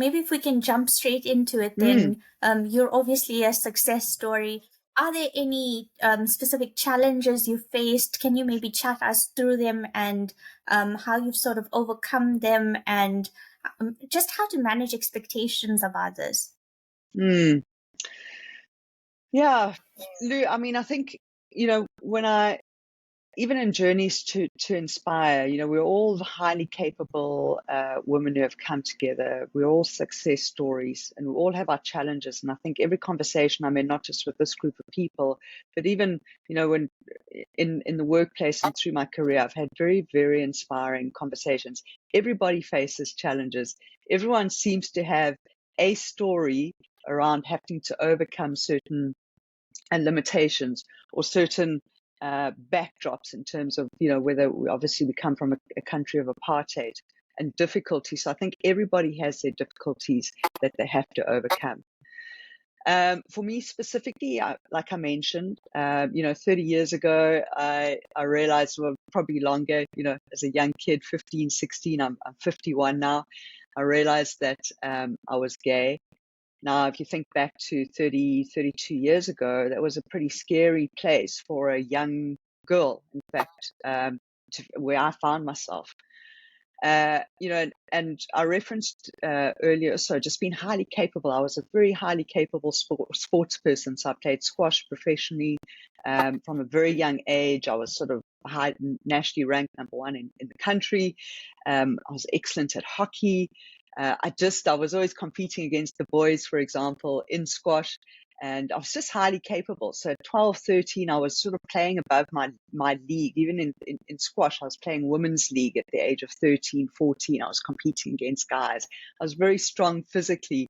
maybe if we can jump straight into it, Mm. then you're obviously a success story. Are there any specific challenges you faced? Can you maybe chat us through them and how you've sort of overcome them, and just how to manage expectations of others? Mm. Yeah, Lou, I mean, I think, when even in journeys to inspire, we're all highly capable women who have come together. We're all success stories, and we all have our challenges. And I think every conversation I'm in, not just with this group of people, but even, when in the workplace and through my career, I've had very, very inspiring conversations. Everybody faces challenges. Everyone seems to have a story around having to overcome certain limitations or certain backdrops in terms of, whether obviously we come from a country of apartheid and difficulty. So I think everybody has their difficulties that they have to overcome. For me specifically, like I mentioned, 30 years ago, I realized, well, probably longer, as a young kid, 15, 16, I'm 51 now. I realized that I was gay. Now, if you think back to 30, 32 years ago, that was a pretty scary place for a young girl, in fact, where I found myself. And I referenced earlier, so just being highly capable. I was a very highly capable sports person. So I played squash professionally from a very young age. I was sort of nationally ranked #1 in the country. I was excellent at hockey. I was always competing against the boys, for example, in squash, and I was just highly capable. So at 12, 13, I was sort of playing above my league. Even in squash, I was playing women's league at the age of 13, 14. I was competing against guys. I was very strong physically,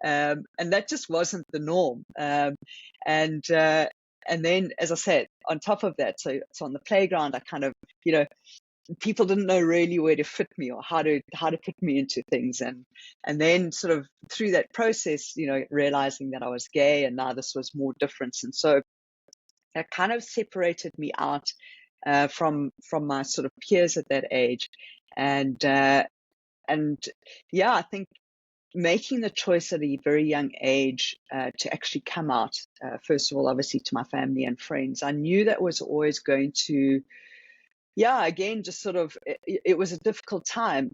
and that just wasn't the norm. And then, as I said, on top of that, so on the playground, I kind of, people didn't know really where to fit me or how to fit me into things, and then sort of through that process, realizing that I was gay and now this was more different, and so that kind of separated me out from my sort of peers at that age, and yeah, I think making the choice at a very young age to actually come out, first of all, obviously to my family and friends, I knew that was always going to. Yeah, again, just sort of, it was a difficult time,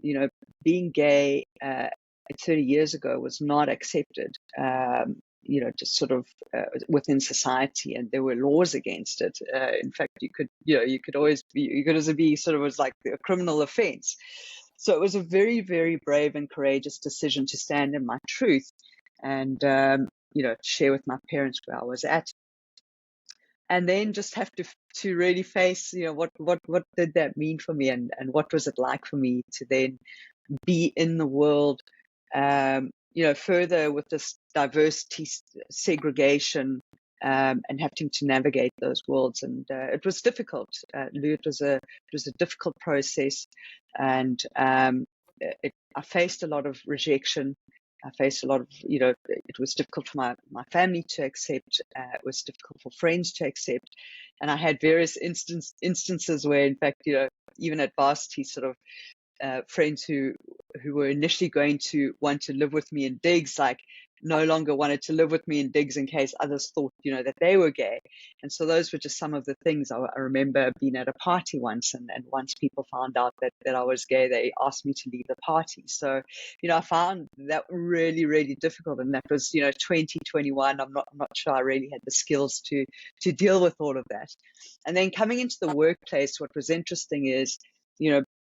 being gay 30 years ago was not accepted, just sort of within society, and there were laws against it. In fact, you could be sort of, was like a criminal offense. So it was a very, very brave and courageous decision to stand in my truth and, share with my parents where I was at. And then just have to really face, what did that mean for me, and what was it like for me to then be in the world, further with this diversity, segregation, and having to navigate those worlds. And it was difficult. Lou, it was a difficult process, and I faced a lot of rejection. I faced a lot of, it was difficult for my family to accept. It was difficult for friends to accept. And I had various instances where, in fact, even at varsity, sort of friends who were initially going to want to live with me in digs, like no longer wanted to live with me in digs in case others thought, that they were gay. And so those were just some of the things. I remember being at a party once, and once people found out that I was gay, they asked me to leave the party. So, I found that really, really difficult. And that was, 2021. I'm not sure I really had the skills to deal with all of that. And then coming into the workplace, what was interesting is,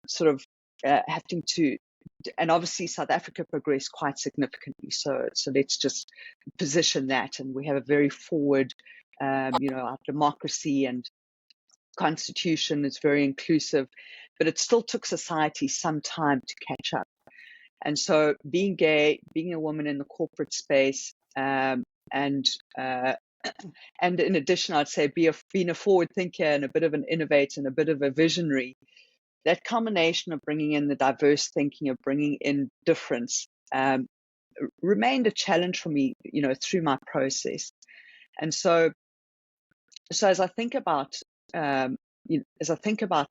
sort of having to, and obviously South Africa progressed quite significantly. So let's just position that, and we have a very forward, our democracy and constitution is very inclusive, but it still took society some time to catch up. And so being gay, being a woman in the corporate space, and in addition, I'd say being a forward thinker and a bit of an innovator and a bit of a visionary, that combination of bringing in the diverse thinking, of bringing in difference, remained a challenge for me, through my process. And so as I think about,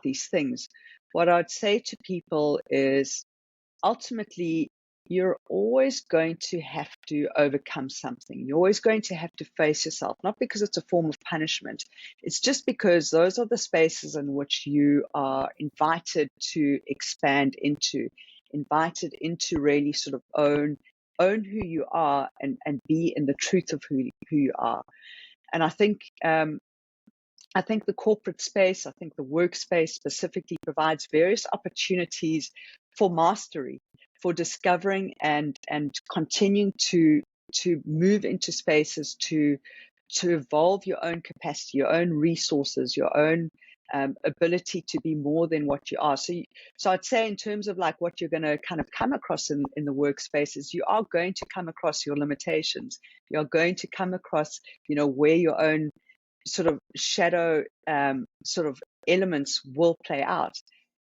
these things, what I'd say to people is ultimately you're always going to have to overcome something. You're always going to have to face yourself, not because it's a form of punishment. It's just because those are the spaces in which you are invited to expand into, invited into really sort of own who you are and be in the truth of who you are. And I think the corporate space, I think the workspace specifically provides various opportunities for mastery, for discovering and continuing to move into spaces to evolve your own capacity, your own resources, your own ability to be more than what you are. So I'd say in terms of like what you're going to kind of come across in the workspaces, you are going to come across your limitations. You're going to come across, where your own sort of shadow sort of elements will play out.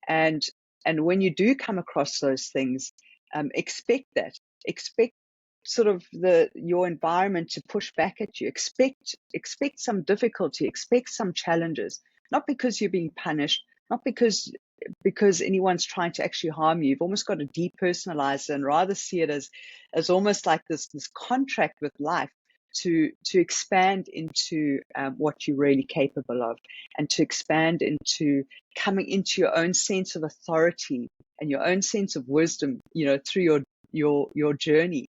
And when you do come across those things, expect sort of your environment to push back at you. Expect some difficulty, expect some challenges, not because you're being punished, not because anyone's trying to actually harm you. You've almost got to depersonalize it and rather see it as almost like this contract with life to expand into what you're really capable of, and to expand into coming into your own sense of authority and your own sense of wisdom, through your journey.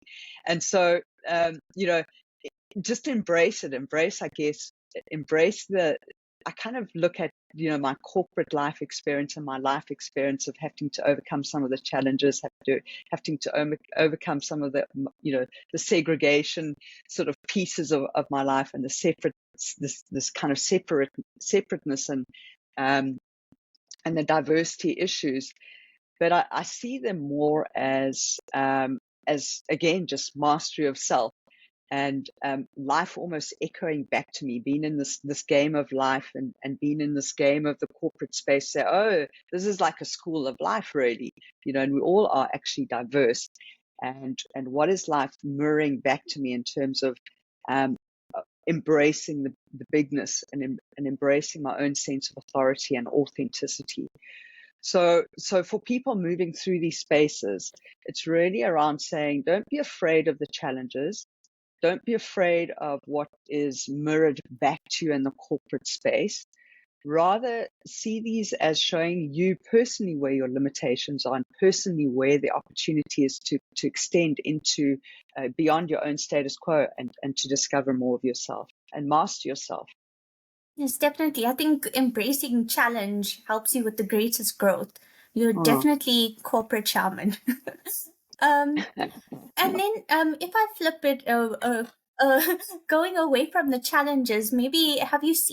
And so, just embrace it. I kind of look at, my corporate life experience and my life experience of having to overcome some of the challenges, having to overcome some of the, the segregation sort of pieces of my life, and this kind of separateness and the diversity issues. But I see them more as again, just mastery of self. And life almost echoing back to me, being in this game of life and being in this game of the corporate space, say, oh, this is like a school of life, really, and we all are actually diverse. And what is life mirroring back to me in terms of embracing the bigness and embracing my own sense of authority and authenticity. So for people moving through these spaces, it's really around saying, don't be afraid of the challenges. Don't be afraid of what is mirrored back to you in the corporate space. Rather, see these as showing you personally where your limitations are, and personally where the opportunity is to extend into beyond your own status quo, and to discover more of yourself and master yourself. Yes, definitely. I think embracing challenge helps you with the greatest growth. You're Oh. definitely corporate shaman. And then if I flip it, going away from the challenges, maybe have you seen